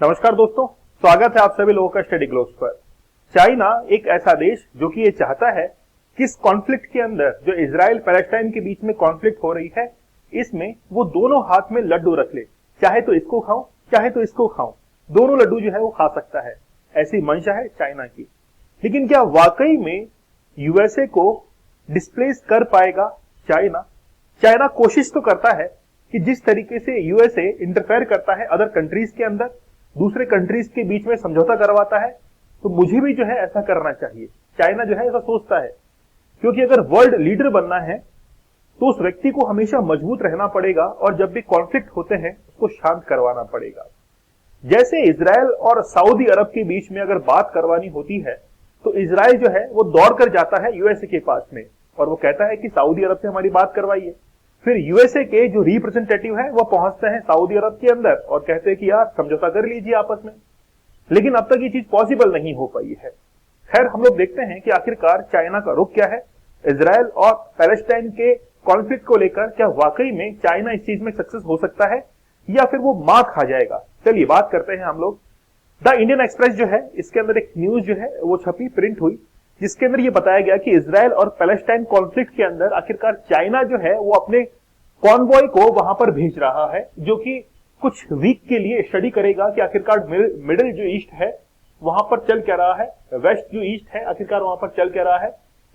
नमस्कार दोस्तों, स्वागत है आप सभी लोगों का स्टडी ग्लोब्स पर। चाइना एक ऐसा देश जो कि ये चाहता है कि इस कॉन्फ्लिक्ट के अंदर जो इजराइल पैलेस्टाइन के बीच में कॉन्फ्लिक्ट हो रही है, इसमें वो दोनों हाथ में लड्डू रख ले, चाहे तो इसको खाऊं चाहे तो इसको खाऊं, दोनों लड्डू जो है वो खा सकता है। ऐसी मंशा है चाइना की। लेकिन क्या वाकई में यूएसए को डिस्प्लेस कर पाएगा चाइना? चाइना कोशिश तो करता है कि जिस तरीके से यूएसए इंटरफेयर करता है अदर कंट्रीज के अंदर, दूसरे कंट्रीज के बीच में समझौता करवाता है, तो मुझे भी जो है ऐसा करना चाहिए। चाइना जो है ऐसा सोचता है, क्योंकि अगर वर्ल्ड लीडर बनना है तो उस व्यक्ति को हमेशा मजबूत रहना पड़ेगा और जब भी कॉन्फ्लिक्ट होते हैं उसको शांत करवाना पड़ेगा। जैसे इजराइल और सऊदी अरब के बीच में अगर बात करवानी होती है तो इजराइल जो है वो दौड़ कर जाता है यूएसए के पास में और वो कहता है कि सऊदी अरब से हमारी बात करवाइए। फिर यूएसए के जो रिप्रेजेंटेटिव है वो पहुंचते हैं सऊदी अरब के अंदर और कहते हैं कि यार समझौता कर लीजिए आपस में। लेकिन अब तक ये चीज पॉसिबल नहीं हो पाई है। खैर, हम लोग देखते हैं कि आखिरकार चाइना का रुख क्या है इजराइल और पैलेस्टाइन के कॉन्फ्लिक्ट को लेकर। क्या वाकई में चाइना इस चीज में सक्सेस हो सकता है या फिर वो मात खा जाएगा? चलिए बात करते हैं हम लोग। द इंडियन एक्सप्रेस जो है इसके अंदर एक न्यूज जो है वो छपी, प्रिंट हुई, जिसके अंदर ये बताया गया कि इजराइल और पैलेस्टाइन कॉन्फ्लिक्ट के अंदर आखिरकार चाइना जो है वो अपने कॉन्वॉय को वहां पर भेज रहा है, जो कि कुछ वीक के लिए स्टडी करेगा कि आखिरकार मिडिल जो ईस्ट है वहां पर चल क्या रहा है, वेस्ट जो ईस्ट है आखिरकार वहां पर चल क्या रहा है,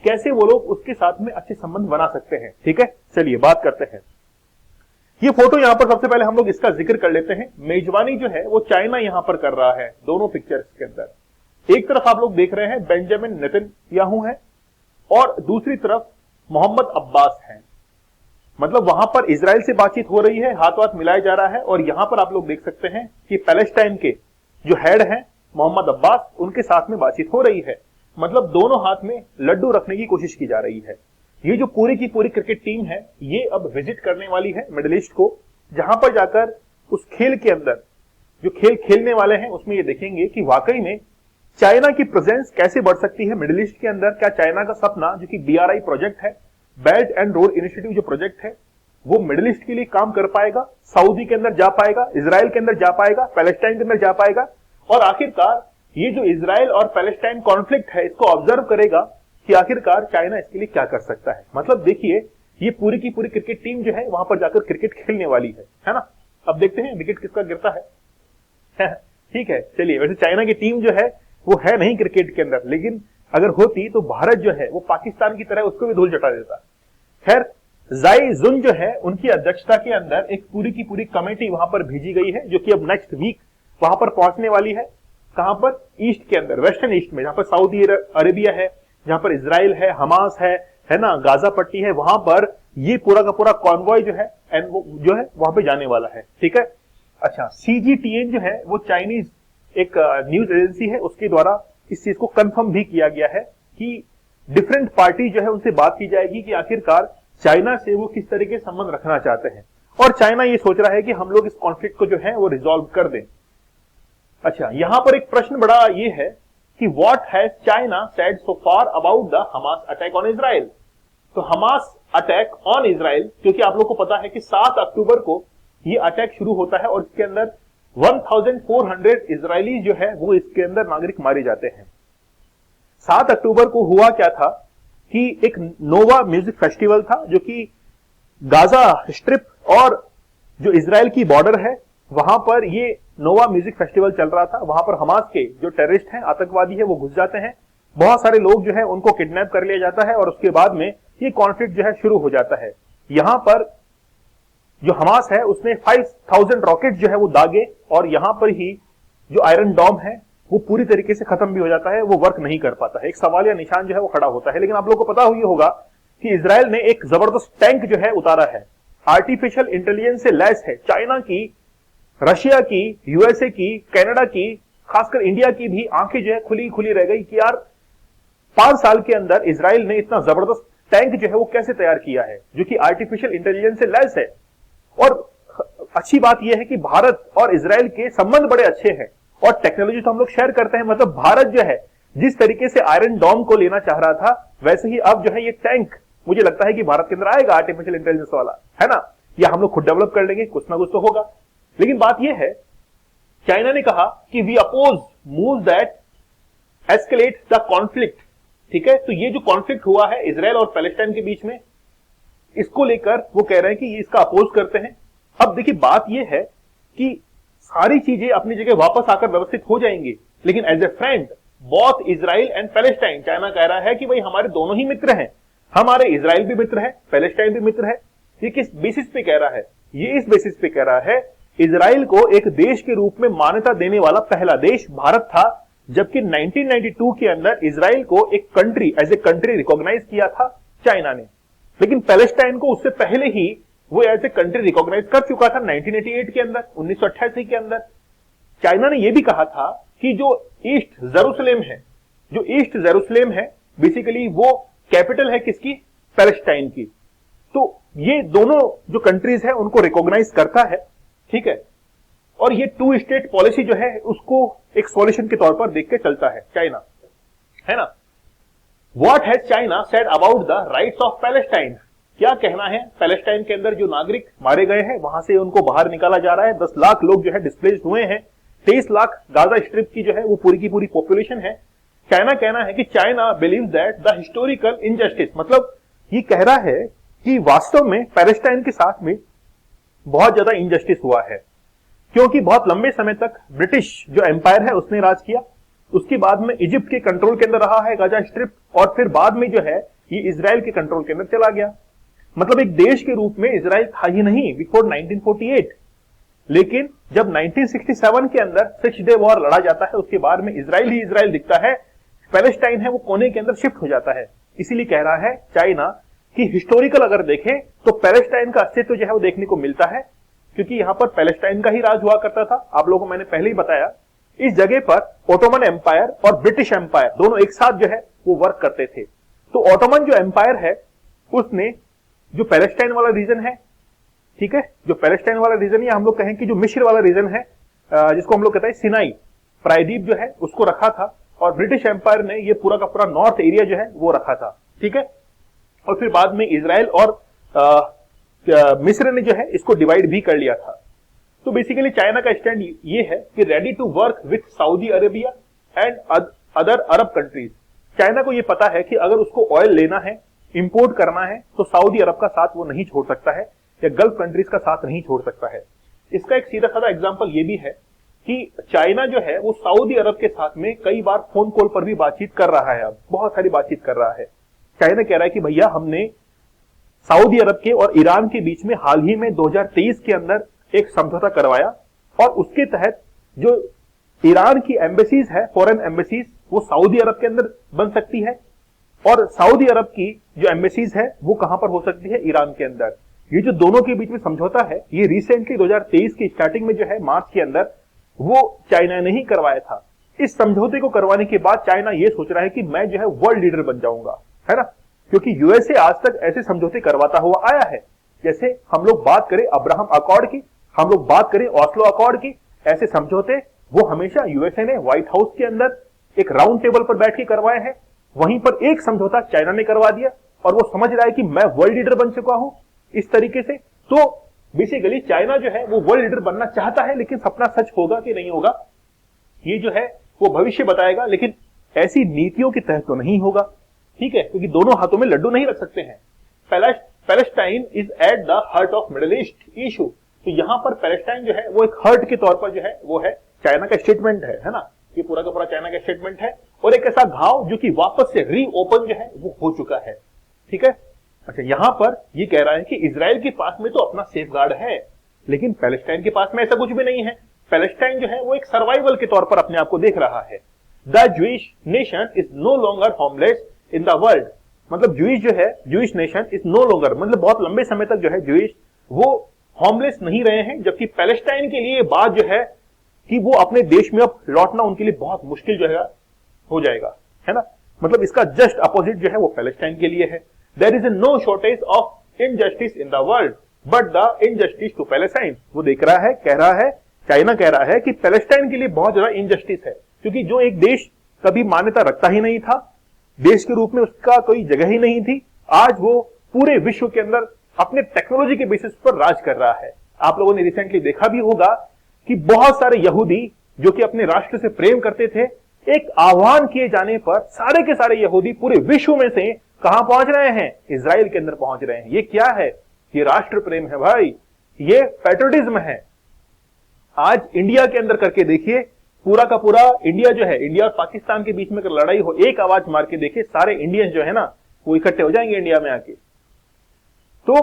कैसे वो लोग उसके साथ में अच्छे संबंध बना सकते हैं। ठीक है, चलिए बात करते हैं। ये फोटो यहां पर सबसे पहले हम लोग इसका जिक्र कर लेते हैं। मेजबानी जो है वो चाइना यहां पर कर रहा है दोनों पिक्चर्स के अंदर। एक तरफ आप लोग देख रहे हैं बेंजामिन नेतन्याहू है और दूसरी तरफ मोहम्मद अब्बास है। मतलब वहां पर इजराइल से बातचीत हो रही है, हाथ हाथ मिलाया जा रहा है, और यहां पर आप लोग देख सकते हैं कि पैलेस्टाइन के जो हेड हैं मोहम्मद अब्बास, उनके साथ में बातचीत हो रही है। मतलब दोनों हाथ में लड्डू रखने की कोशिश की जा रही है। ये जो पूरी की पूरी क्रिकेट टीम है ये अब विजिट करने वाली है मिडिल ईस्ट को, जहां पर जाकर उस खेल के अंदर जो खेल खेलने वाले हैं उसमें ये देखेंगे कि वाकई में चाइना की प्रेजेंस कैसे बढ़ सकती है मिडिल ईस्ट के अंदर। क्या चाइना का सपना जो कि BRI प्रोजेक्ट है, बेल्ट एंड रोड इनिशिएटिव जो प्रोजेक्ट है, वो मिडिल ईस्ट के लिए काम कर पाएगा? सऊदी के अंदर जा पाएगा, इजराइल के अंदर जा पाएगा, पैलेस्टाइन के अंदर जा पाएगा? और आखिरकार ये जो इजराइल और पैलेस्टाइन कॉन्फ्लिक्ट है इसको ऑब्जर्व करेगा कि आखिरकार चाइना इसके लिए क्या कर सकता है। मतलब देखिए, ये पूरी की पूरी क्रिकेट टीम जो है वहां पर जाकर क्रिकेट खेलने वाली है ना। अब देखते हैं विकेट किसका गिरता है। ठीक है, चलिए। वैसे चाइना की टीम जो है वो है नहीं क्रिकेट के अंदर, लेकिन अगर होती तो भारत जो है वो पाकिस्तान की तरह उसको भी धूल चटा देता। खैर, जाई जुन जो है उनकी अध्यक्षता के अंदर एक पूरी की पूरी कमेटी वहां पर भेजी गई है, जो कि अब नेक्स्ट वीक वहां पर पहुंचने वाली है। कहां पर? ईस्ट के अंदर, वेस्टर्न ईस्ट में, जहां पर सऊदी अरेबिया है, जहां पर इजराइल है, हमास है ना, गाजा पट्टी है, वहां पर ये पूरा का पूरा कॉन्वॉय जो है वो जो है वहां पे जाने वाला है। ठीक है। अच्छा, CGTN जो है वो चाइनीज एक न्यूज एजेंसी है, उसके द्वारा इस चीज को कंफर्म भी किया गया है कि डिफरेंट पार्टी जो है उनसे बात की जाएगी कि आखिरकार चाइना से वो किस तरह के संबंध रखना चाहते हैं, और चाइना ये सोच रहा है कि हम लोग इस कॉन्फ्लिक्ट को जो है वो रिजॉल्व कर दें। अच्छा, यहां पर एक प्रश्न बड़ा ये है कि what has China said so far about the Hamas attack on Israel. तो हमास अटैक ऑन इजराइल, क्योंकि आप लोग को पता है कि 7 अक्टूबर को ये अटैक शुरू होता है और इसके अंदर 1400 इजरायली जो है वो इसके अंदर नागरिक मारे जाते हैं। 7 अक्टूबर को हुआ क्या था कि एक नोवा म्यूजिक फेस्टिवल था, जो कि गाजा स्ट्रिप और जो इजराइल की बॉर्डर है वहां पर ये नोवा म्यूजिक फेस्टिवल चल रहा था। वहां पर हमास के जो टेररिस्ट हैं, आतंकवादी है, वो घुस जाते हैं। बहुत सारे लोग जो है उनको किडनैप कर लिया जाता है और उसके बाद में ये कॉन्फ्लिक्ट जो है शुरू हो जाता है। यहां पर जो हमास है उसने 5000 रॉकेट जो है वो दागे और यहां पर ही जो आयरन डॉम है वो पूरी तरीके से खत्म भी हो जाता है, वो वर्क नहीं कर पाता है। एक सवाल या निशान जो है वो खड़ा होता है। लेकिन आप लोगों को पता हुई होगा कि इजराइल ने एक जबरदस्त टैंक जो है उतारा है, आर्टिफिशियल इंटेलिजेंस से लैस है। चाइना की, रशिया की, यूएसए की, कनाडा की, खासकर इंडिया की भी आंखें जो है खुली खुली रह गई कि यार 5 साल के अंदर इजराइल ने इतना जबरदस्त टैंक जो है वो कैसे तैयार किया है, जो कि आर्टिफिशियल इंटेलिजेंस से लैस है। और अच्छी बात यह है कि भारत और इजराइल के संबंध बड़े अच्छे हैं और टेक्नोलॉजी तो हम लोग शेयर करते हैं। मतलब भारत जो है जिस तरीके से आयरन डॉम को लेना चाह रहा था, वैसे ही अब जो है ये टैंक मुझे लगता है कि भारत के अंदर आएगा, आर्टिफिशियल इंटेलिजेंस वाला, है ना। या हम लोग खुद डेवलप कर लेंगे, कुछ ना कुछ तो होगा। लेकिन बात यह है चाइना ने कहा कि we oppose move that escalate the conflict. ठीक है, तो ये जो कॉन्फ्लिक्ट हुआ है इजराइल और पैलेस्टाइन के बीच में, इसको लेकर वो कह रहे हैं कि ये इसका अपोज करते हैं। अब देखिए बात ये है कि सारी चीजें अपनी जगह वापस आकर व्यवस्थित हो जाएंगी, लेकिन as a friend both Israel and Palestine, China कह रहा है कि भाई हमारे दोनों ही मित्र हैं, हमारे इजराइल भी मित्र है, पैलेस्टाइन भी मित्र है। ये किस बेसिस पे कह रहा है? ये इस बेसिस पे कह रहा है इजराइल को एक देश के रूप में मान्यता देने वाला पहला देश भारत था, जबकि 1992 के अंदर इजराइल को एक country as a country recognize किया था चाइना ने, लेकिन पैलेस्टाइन को उससे पहले ही वो एज ए कंट्री रिकॉग्नाइज कर चुका था 1988 के अंदर, 1988 के अंदर। चाइना ने यह भी कहा था कि जो ईस्ट जेरूसलेम है बेसिकली वो कैपिटल है किसकी? पैलेस्टाइन की। तो ये दोनों जो कंट्रीज है उनको रिकॉग्नाइज करता है, ठीक है, और ये टू स्टेट पॉलिसी जो है उसको एक सॉल्यूशन के तौर पर देख के चलता है चाइना, है ना। What has China said about the rights of Palestine? क्या कहना है पैलेस्टाइन के अंदर जो नागरिक मारे गए हैं, वहां से उनको बाहर निकाला जा रहा है, 10 लाख लोग जो है डिस्प्लेस्ड हुए हैं, 23 लाख गाजा स्ट्रिप की जो है वो पूरी की पूरी पॉपुलेशन है। चाइना कहना है कि China believes that the historical injustice, मतलब ये कह रहा है कि वास्तव में पैलेस्टाइन के साथ में बहुत ज्यादा इनजस्टिस हुआ है, क्योंकि बहुत लंबे समय तक ब्रिटिश जो एम्पायर है उसने राज किया, उसके बाद में इजिप्ट के कंट्रोल के अंदर रहा है गाजा स्ट्रिप, और फिर बाद में जो है ये इजराइल के कंट्रोल के अंदर चला गया। मतलब एक देश के रूप में इजराइल था ही नहीं बिफोर 1948, लेकिन जब 1967 के अंदर 6 डे वॉर लड़ा जाता है उसके बाद में इजराइल ही इजराइल दिखता है, पैलेस्टाइन है वो कोने के अंदर शिफ्ट हो जाता है। इसीलिए कह रहा है चाइना कि हिस्टोरिकल अगर देखें तो पैलेस्टाइन का अस्तित्व जो है वो देखने को मिलता है, क्योंकि यहां पर पैलेस्टाइन का ही राज हुआ करता था। आप लोगों को मैंने पहले ही बताया, इस जगह पर ओटोमन एम्पायर और ब्रिटिश एम्पायर दोनों एक साथ जो है वो वर्क करते थे। तो ओटोमन जो एम्पायर है उसने जो पैलेस्टाइन वाला रीजन है, ठीक है, जो पैलेस्टाइन वाला रीजन या हम लोग कहें कि जो मिस्र वाला रीजन है, जिसको हम लोग कहते हैं सिनाई प्रायद्वीप जो है उसको रखा था, और ब्रिटिश एम्पायर ने ये पूरा का पूरा नॉर्थ एरिया जो है वो रखा था, ठीक है। और फिर बाद में इजराइल और मिस्र ने जो है इसको डिवाइड भी कर लिया था। तो बेसिकली चाइना का स्टैंड ये है कि ready to work with Saudi Arabia and other Arab countries. China को ये पता है कि अगर उसको ऑयल लेना है, इंपोर्ट करना है, तो सऊदी अरब का साथ वो नहीं छोड़ सकता है, या गल्फ कंट्रीज का साथ नहीं छोड़ सकता है। इसका एक सीधा साधा एग्जांपल ये भी है कि चाइना जो है वो सऊदी अरब के साथ में कई बार फोन कॉल पर भी बातचीत कर रहा है, अब बहुत सारी बातचीत कर रहा है। चाइना कह रहा है कि भैया हमने सऊदी अरब के और ईरान के बीच में हाल ही में 2023 के अंदर एक समझौता करवाया, और उसके तहत जो ईरान की एम्बेसीज है, फॉरेन एम्बेसीज, वो सऊदी अरब के अंदर बन सकती है, और सऊदी अरब की जो एम्बेसीज है वो कहां पर हो सकती है? ईरान के अंदर। ये जो दोनों के बीच में समझौता है ये रिसेंटली 2023 की स्टार्टिंग में जो है मार्च के अंदर वो चाइना ने ही करवाया था। इस समझौते को करवाने के बाद चाइना ये सोच रहा है कि मैं जो है वर्ल्ड लीडर बन जाऊंगा, है ना, क्योंकि यूएसए आज तक ऐसे समझौते करवाता हुआ आया है। जैसे हम लोग बात करें अब्राहम अकॉर्ड की, हम लोग बात करें ऑस्लो अकॉर्ड की, ऐसे समझौते वो हमेशा यूएसए ने व्हाइट हाउस के अंदर एक राउंड टेबल पर बैठ के करवाए हैं। वहीं पर एक समझौता चाइना ने करवा दिया, और वो समझ रहा है कि मैं वर्ल्ड लीडर बन चुका हूं इस तरीके से। तो बेसिकली चाइना जो है वो वर्ल्ड लीडर बनना चाहता है, लेकिन सपना सच होगा कि नहीं होगा ये जो है वो भविष्य बताएगा, लेकिन ऐसी नीतियों के तहत तो नहीं होगा, ठीक है, क्योंकि दोनों हाथों में लड्डू नहीं रख सकते हैं। Palestine is at the heart of middle east issue. तो यहां पर पैलेस्टाइन जो है वो एक हर्ट के तौर पर जो है वो है चाइना का स्टेटमेंट है ना, ये पूरा का पूरा चाइना का स्टेटमेंट है, और एक ऐसा घाव जो कि वापस से रीओपन जो है वो हो चुका है, ठीक है। अच्छा, यहां पर ये कह रहा है कि इजराइल के पास में तो अपना सेफ गार्ड है, लेकिन पैलेस्टाइन के पास में ऐसा कुछ भी नहीं है। पैलेस्टाइन जो है वो एक सर्वाइवल के तौर पर अपने आप को देख रहा है। The Jewish nation is no longer homeless in the world, मतलब जूइश जो है, Jewish nation is no longer, मतलब बहुत लंबे समय तक जो है जूइश वो होमलेस नहीं रहे हैं, जबकि पैलेस्टाइन के लिए बात जो है कि वो अपने देश में अब लौटना उनके लिए बहुत मुश्किल जो है हो जाएगा, है ना। मतलब इसका जस्ट अपोजिट जो है वो पैलेस्टाइन के लिए है। There is no shortage of injustice in the world but the injustice to Palestine. वो देख रहा है, कह रहा है, चाइना कह रहा है कि पैलेस्टाइन के लिए बहुत ज्यादा इनजस्टिस है, क्योंकि जो एक देश कभी मान्यता रखता ही नहीं था, देश के रूप में उसका कोई जगह ही नहीं थी, आज वो पूरे विश्व के अंदर अपने टेक्नोलॉजी के बेसिस पर राज कर रहा है। आप लोगों ने रिसेंटली देखा भी होगा कि बहुत सारे यहूदी जो कि अपने राष्ट्र से प्रेम करते थे, एक आह्वान किए जाने पर सारे के सारे यहूदी पूरे विश्व में से कहां पहुंच रहे हैं? इजराइल के अंदर पहुंच रहे हैं। ये क्या है? ये राष्ट्र प्रेम है भाई, ये पैट्रियटिज्म है। आज इंडिया के अंदर करके देखिए, पूरा का पूरा इंडिया जो है, इंडिया और पाकिस्तान के बीच में अगर लड़ाई हो, एक आवाज मार के देखिए, सारे इंडियंस जो है ना वो इकट्ठे हो जाएंगे इंडिया में आके। तो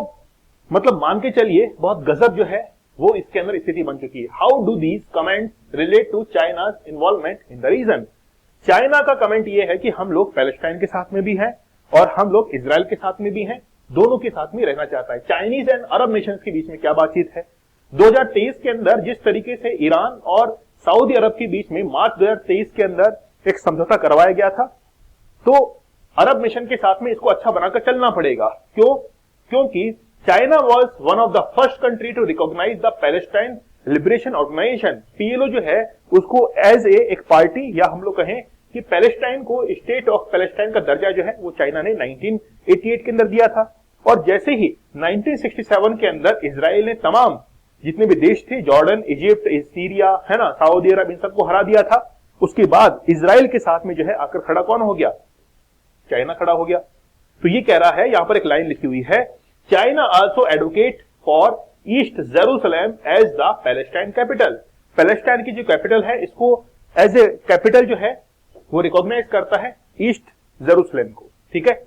मतलब मान के चलिए बहुत गजब जो है वो इसके अंदर स्थिति बन चुकी है। How do these comments relate to China's involvement in the region? China का कमेंट ये है कि हम लोग पैलेस्टाइन के साथ में भी हैं और हम लोग इजराइल के साथ में भी हैं, दोनों के साथ में रहना चाहता है। चाइनीज एंड अरब नेशंस के बीच में क्या बातचीत है? 2023 के अंदर जिस तरीके से ईरान और सऊदी अरब के बीच में मार्च 2023 के अंदर एक समझौता करवाया गया था, तो अरब नेशन के साथ में इसको अच्छा बनाकर चलना पड़ेगा। क्यों? क्योंकि China was one of the first country to recognize the Palestine Liberation Organization. PLO जो है उसको एज एक पार्टी, या हम लोग कहें कि पैलेस्टाइन को स्टेट ऑफ पैलेस्टाइन का दर्जा जो है वो चाइना ने 1988 के अंदर दिया था। और जैसे ही 1967 के अंदर इजराइल ने तमाम जितने भी देश थे, जॉर्डन, इजिप्ट, सीरिया, है ना, सऊदी अरब, इन सबको हरा दिया था, उसके बाद इजराइल के साथ में जो है आकर खड़ा कौन हो गया? चाइना खड़ा हो गया। तो ये कह रहा है, यहां पर एक लाइन लिखी हुई है, China also advocate for East Jerusalem as the Palestine capital. Palestine की जो कैपिटल है, इसको एज ए कैपिटल जो है वो रिकॉग्नाइज करता है ईस्ट जेरूसलम को, ठीक है।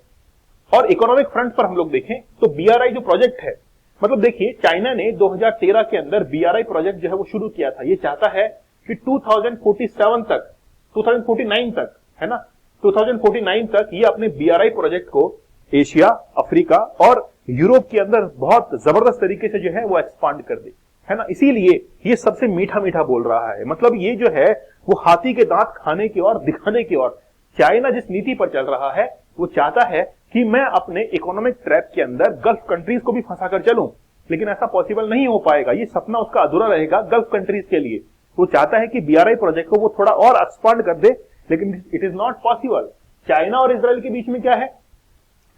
और इकोनॉमिक फ्रंट पर हम लोग देखें तो बीआरआई जो प्रोजेक्ट है, मतलब देखिए चाइना ने 2013 के अंदर बीआरआई प्रोजेक्ट जो है वो शुरू किया था। ये चाहता है कि 2047 तक, 2049 तक, है ना, 2049 तक ये अपने बीआरआई प्रोजेक्ट को एशिया, अफ्रीका और यूरोप के अंदर बहुत जबरदस्त तरीके से जो है वो एक्सपांड कर दे, है ना। इसीलिए ये सबसे मीठा मीठा बोल रहा है। मतलब ये जो है वो हाथी के दांत खाने की ओर, दिखाने की ओर, चाइना जिस नीति पर चल रहा है वो चाहता है कि मैं अपने इकोनॉमिक ट्रैप के अंदर गल्फ कंट्रीज को भी फंसा कर चलूं, लेकिन ऐसा पॉसिबल नहीं हो पाएगा। ये सपना उसका अधूरा रहेगा गल्फ कंट्रीज के लिए। वो चाहता है कि बीआरआई प्रोजेक्ट को वो थोड़ा और एक्सपांड कर दे, लेकिन it is not possible. China और इजराइल के बीच में क्या है?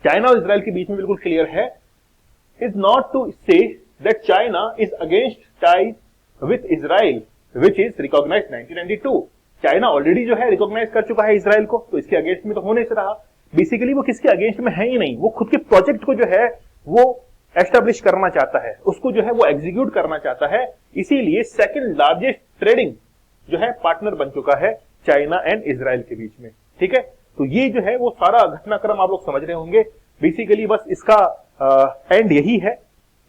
चाइना और इजराइल के बीच में बिल्कुल क्लियर है, is not to say that China is against ties with Israel which is recognized 1992। China already जो है रिकॉग्नाइज कर चुका है इजराइल को, तो इसके अगेंस्ट में तो होने से रहा। बेसिकली वो किसके अगेंस्ट में है ही नहीं, वो खुद के प्रोजेक्ट को जो है वो एस्टेब्लिश करना चाहता है, उसको जो है वो एग्जीक्यूट करना चाहता है। इसीलिए सेकंड लार्जेस्ट ट्रेडिंग जो है पार्टनर बन चुका है चाइना एंड इजराइल के बीच में, ठीक है। तो ये जो है वो सारा घटनाक्रम आप लोग समझ रहे होंगे। बेसिकली बस इसका एंड यही है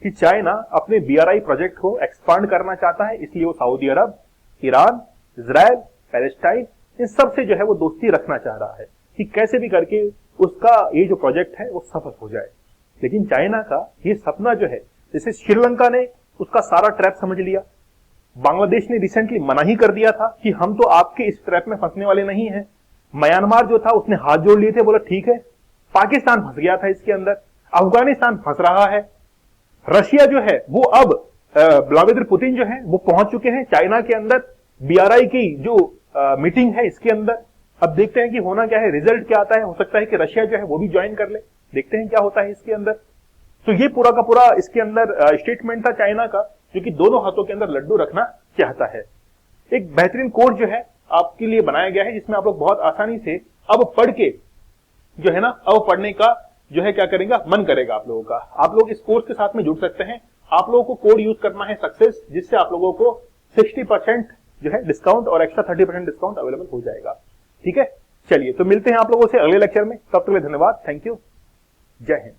कि चाइना अपने बीआरआई प्रोजेक्ट को एक्सपांड करना चाहता है, इसलिए वो सऊदी अरब, ईरान, इजराइल, पैलेस्टाइन, इन सब से जो है वो दोस्ती रखना चाह रहा है कि कैसे भी करके उसका ये जो प्रोजेक्ट है वो सफल हो जाए। लेकिन चाइना का ये सपना जो है, जैसे श्रीलंका ने उसका सारा ट्रैप समझ लिया, बांग्लादेश ने रिसेंटली मना ही कर दिया था कि हम तो आपके इस ट्रैप में फंसने वाले नहीं हैं। म्यांमार जो था उसने हाथ जोड़ लिए थे, बोला ठीक है। पाकिस्तान फंस गया था इसके अंदर, अफगानिस्तान फंस रहा है, रशिया जो है वो अब व्लादिमीर पुतिन जो है वो पहुंच चुके हैं चाइना के अंदर बीआरआई की जो मीटिंग है इसके अंदर। अब देखते हैं कि होना क्या है, रिजल्ट क्या आता है। हो सकता है कि रशिया जो है वो भी ज्वाइन कर ले, देखते हैं क्या होता है इसके अंदर। तो ये पूरा का पूरा इसके अंदर स्टेटमेंट था चाइना का, जो कि दोनों हाथों के अंदर लड्डू रखना चाहता है। एक बेहतरीन कोड जो है आपके लिए बनाया गया है, जिसमें आप लोग बहुत आसानी से अब पढ़ के जो है ना, अब पढ़ने का जो है क्या करेगा, मन करेगा आप लोगों का। आप लोग इस कोर्स के साथ में जुड़ सकते हैं। आप लोगों को कोड यूज करना है सक्सेस, जिससे आप लोगों को 60% जो है डिस्काउंट और एक्स्ट्रा 30% डिस्काउंट अवेलेबल हो जाएगा, ठीक है। चलिए तो मिलते हैं आप लोगों से अगले लेक्चर में, तब तक के लिए धन्यवाद, थैंक यू, जय हिंद।